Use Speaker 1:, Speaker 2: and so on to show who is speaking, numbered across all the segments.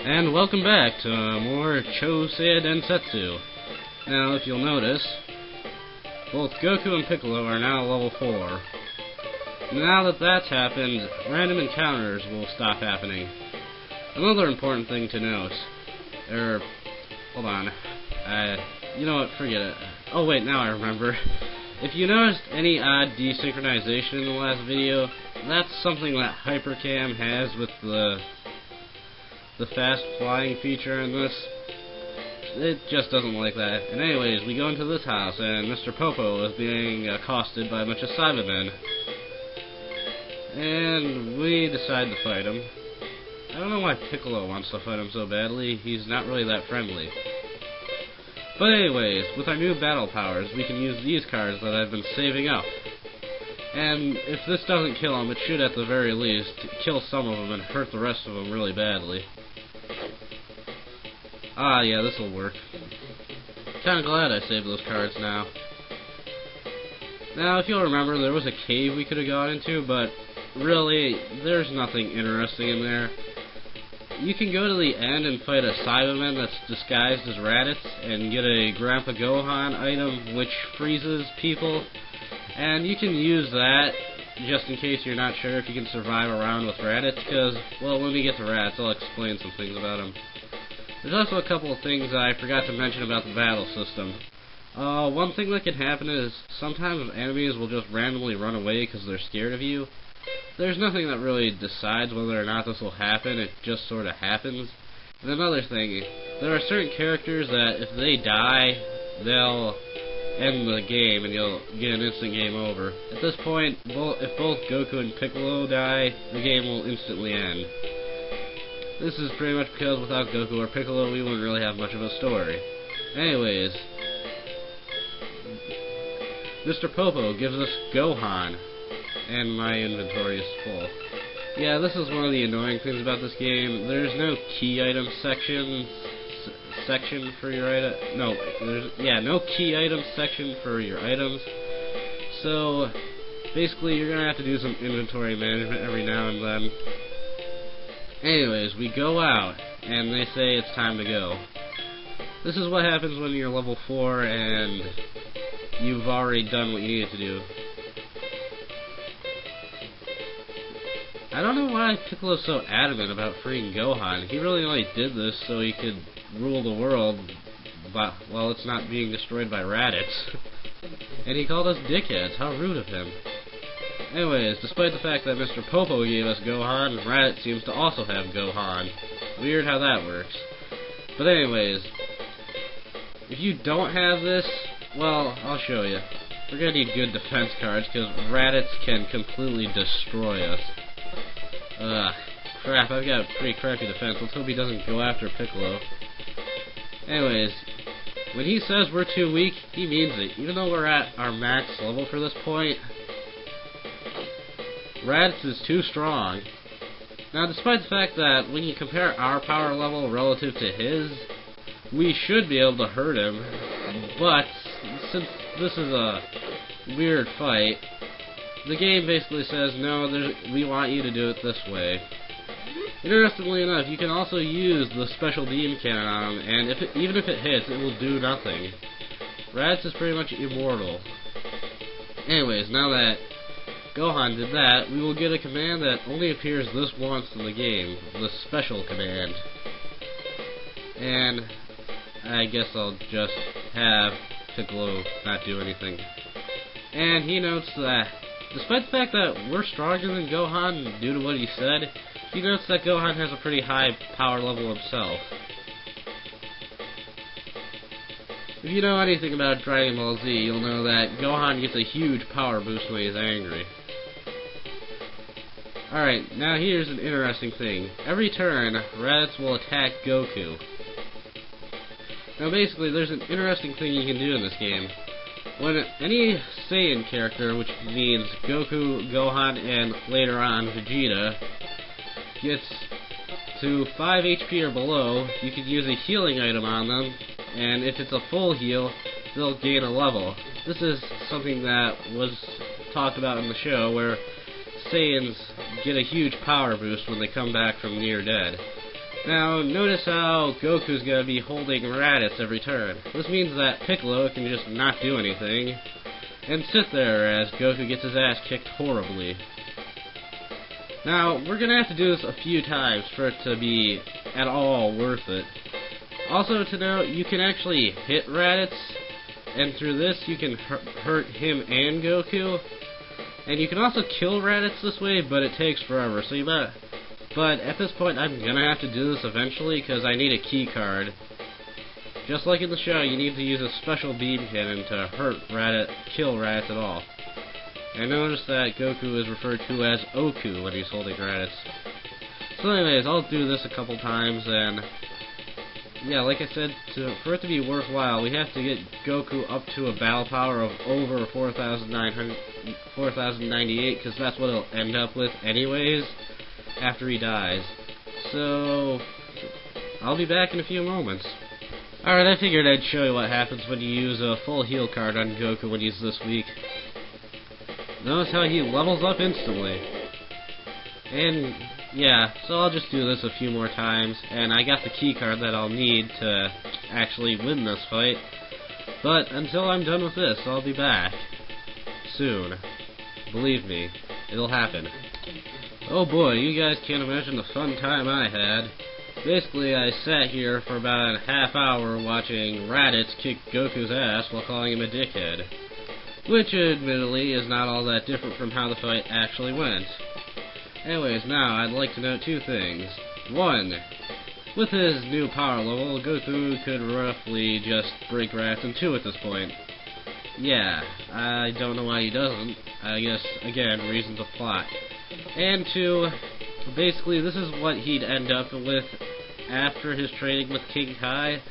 Speaker 1: And welcome back to more Chou Saiya Densetsu. Now, if you'll notice, both Goku and Piccolo are now level 4. Now that that's happened, random encounters will stop happening. Another important thing to note, hold on, you know what, forget it. Oh wait, now I remember. If you noticed any odd desynchronization in the last video, that's something that Hypercam has with the fast flying feature in this. It just doesn't like that. And anyways, we go into this house, and Mr. Popo is being accosted by a bunch of Cybermen. And we decide to fight him. I don't know why Piccolo wants to fight him so badly. He's not really that friendly. But anyways, with our new battle powers, we can use these cards that I've been saving up. And if this doesn't kill him, it should at the very least kill some of them and hurt the rest of them really badly. Ah, yeah, this'll work. Kinda glad I saved those cards now. Now, if you'll remember, there was a cave we could have gone into, but really, there's nothing interesting in there. You can go to the end and fight a Cyberman that's disguised as Raditz and get a Grandpa Gohan item which freezes people. And you can use that just in case you're not sure if you can survive around with Raditz, because, well, when we get to Raditz, I'll explain some things about him. There's also a couple of things I forgot to mention about the battle system. One thing that can happen is sometimes enemies will just randomly run away because they're scared of you. There's nothing that really decides whether or not this will happen, it just sort of happens. And another thing, there are certain characters that if they die, they'll end the game and you'll get an instant game over. At this point, if both Goku and Piccolo die, the game will instantly end. This is pretty much because without Goku or Piccolo, we wouldn't really have much of a story. Anyways, Mr. Popo gives us Gohan, and my inventory is full. Yeah, this is one of the annoying things about this game. There's no key item section for your item. No key item section for your items. So basically, you're gonna have to do some inventory management every now and then. Anyways, we go out, and they say it's time to go. This is what happens when you're level 4 and you've already done what you needed to do. I don't know why Piccolo's so adamant about freeing Gohan. He really only did this so he could rule the world while it's not being destroyed by Raditz. And he called us dickheads. How rude of him. Anyways, despite the fact that Mr. Popo gave us Gohan, Raditz seems to also have Gohan. Weird how that works. But anyways, if you don't have this, well, I'll show you. We're gonna need good defense cards, because Raditz can completely destroy us. Crap, I've got a pretty crappy defense. Let's hope he doesn't go after Piccolo. Anyways, when he says we're too weak, he means it. Even though we're at our max level for this point, Raditz is too strong. Now, despite the fact that when you compare our power level relative to his, we should be able to hurt him, but since this is a weird fight, the game basically says, no, we want you to do it this way. Interestingly enough, you can also use the special beam cannon on him, and even if it hits, it will do nothing. Raditz is pretty much immortal. Anyways, now that Gohan did that, we will get a command that only appears this once in the game, the special command. And I guess I'll just have Piccolo not do anything. And he notes that, despite the fact that we're stronger than Gohan due to what he said, he notes that Gohan has a pretty high power level himself. If you know anything about Dragon Ball Z, you'll know that Gohan gets a huge power boost when he's angry. Alright, now here's an interesting thing. Every turn, Raditz will attack Goku. Now basically, there's an interesting thing you can do in this game. When any Saiyan character, which means Goku, Gohan, and later on Vegeta, gets to 5 HP or below, you can use a healing item on them, and if it's a full heal, they'll gain a level. This is something that was talked about in the show, where Saiyans get a huge power boost when they come back from near dead. Now, notice how Goku's gonna be holding Raditz every turn. This means that Piccolo can just not do anything and sit there as Goku gets his ass kicked horribly. Now, we're gonna have to do this a few times for it to be at all worth it. Also to note, you can actually hit Raditz, and through this you can hurt him and Goku. And you can also kill Raditz this way, but it takes forever, so you might... But at this point, I'm gonna have to do this eventually, because I need a key card. Just like in the show, you need to use a special beam cannon to kill Raditz at all. And notice that Goku is referred to as Oku when he's holding Raditz. So anyways, I'll do this a couple times, and... yeah, like I said, for it to be worthwhile, we have to get Goku up to a battle power of over 4,098, because that's what he'll end up with anyways, after he dies. So, I'll be back in a few moments. Alright, I figured I'd show you what happens when you use a full heal card on Goku when he's this weak. Notice how he levels up instantly. And, yeah, so I'll just do this a few more times, and I got the key card that I'll need to actually win this fight. But until I'm done with this, I'll be back. Soon. Believe me, it'll happen. Oh boy, you guys can't imagine the fun time I had. Basically, I sat here for about a half hour watching Raditz kick Goku's ass while calling him a dickhead. Which, admittedly, is not all that different from how the fight actually went. Anyways, now, I'd like to note two things. One, with his new power level, Goku could roughly just break Raditz in two at this point. Yeah, I don't know why he doesn't. I guess, again, reasons of plot. And two, basically this is what he'd end up with after his training with King Kai.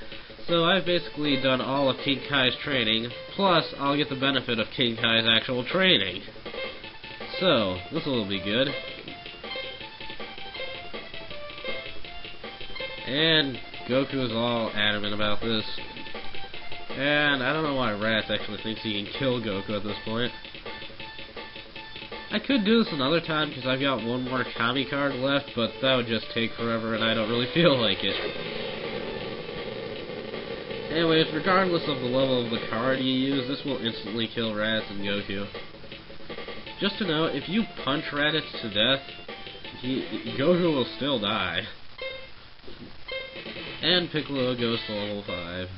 Speaker 1: So I've basically done all of King Kai's training, plus I'll get the benefit of King Kai's actual training. So, this will be good. And Goku is all adamant about this. And I don't know why Raditz actually thinks he can kill Goku at this point. I could do this another time because I've got one more Kami card left, but that would just take forever and I don't really feel like it. Anyways, regardless of the level of the card you use, this will instantly kill Raditz and Goku. Just to note, if you punch Raditz to death, Goku will still die. And Piccolo goes to level 5.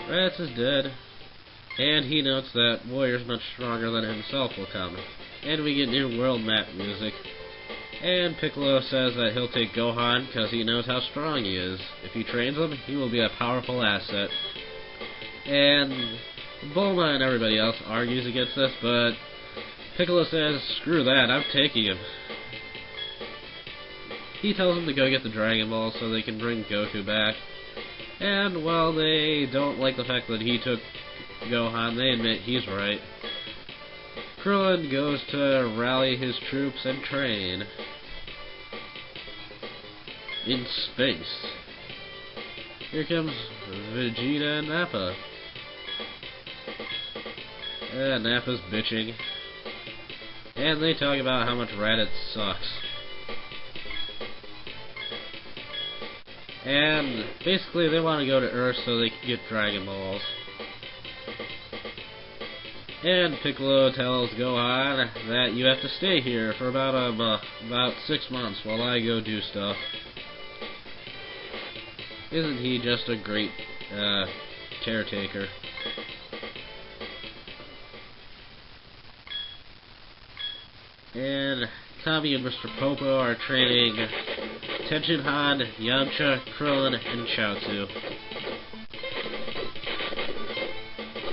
Speaker 1: Raditz is dead. And he notes that warriors much stronger than himself will come. And we get new world map music. And Piccolo says that he'll take Gohan because he knows how strong he is. If he trains him, he will be a powerful asset. And Bulma and everybody else argues against this, but Piccolo says, screw that, I'm taking him. He tells him to go get the Dragon Ball so they can bring Goku back. And while they don't like the fact that he took Gohan, they admit he's right. Krillin goes to rally his troops and train. In space. Here comes Vegeta and Nappa. Nappa's bitching. And they talk about how much Raditz sucks. And basically they want to go to Earth so they can get Dragon Balls. And Piccolo tells Gohan that you have to stay here for about 6 months while I go do stuff. Isn't he just a great caretaker? And Kami and Mr. Popo are training Tenshinhan, Yamcha, Krillin, and Chaozu.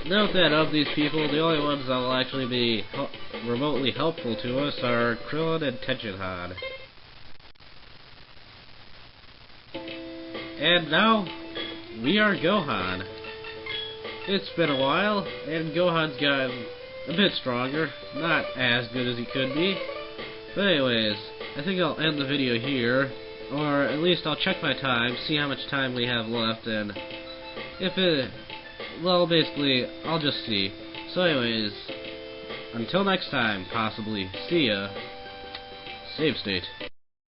Speaker 1: Note that of these people, the only ones that will actually be remotely helpful to us are Krillin and Tenshinhan. And now, we are Gohan. It's been a while, and Gohan's gotten a bit stronger. Not as good as he could be. But anyways, I think I'll end the video here. Or at least I'll check my time, see how much time we have left, and if it... well, basically, I'll just see. So anyways, until next time, possibly. See ya. save state.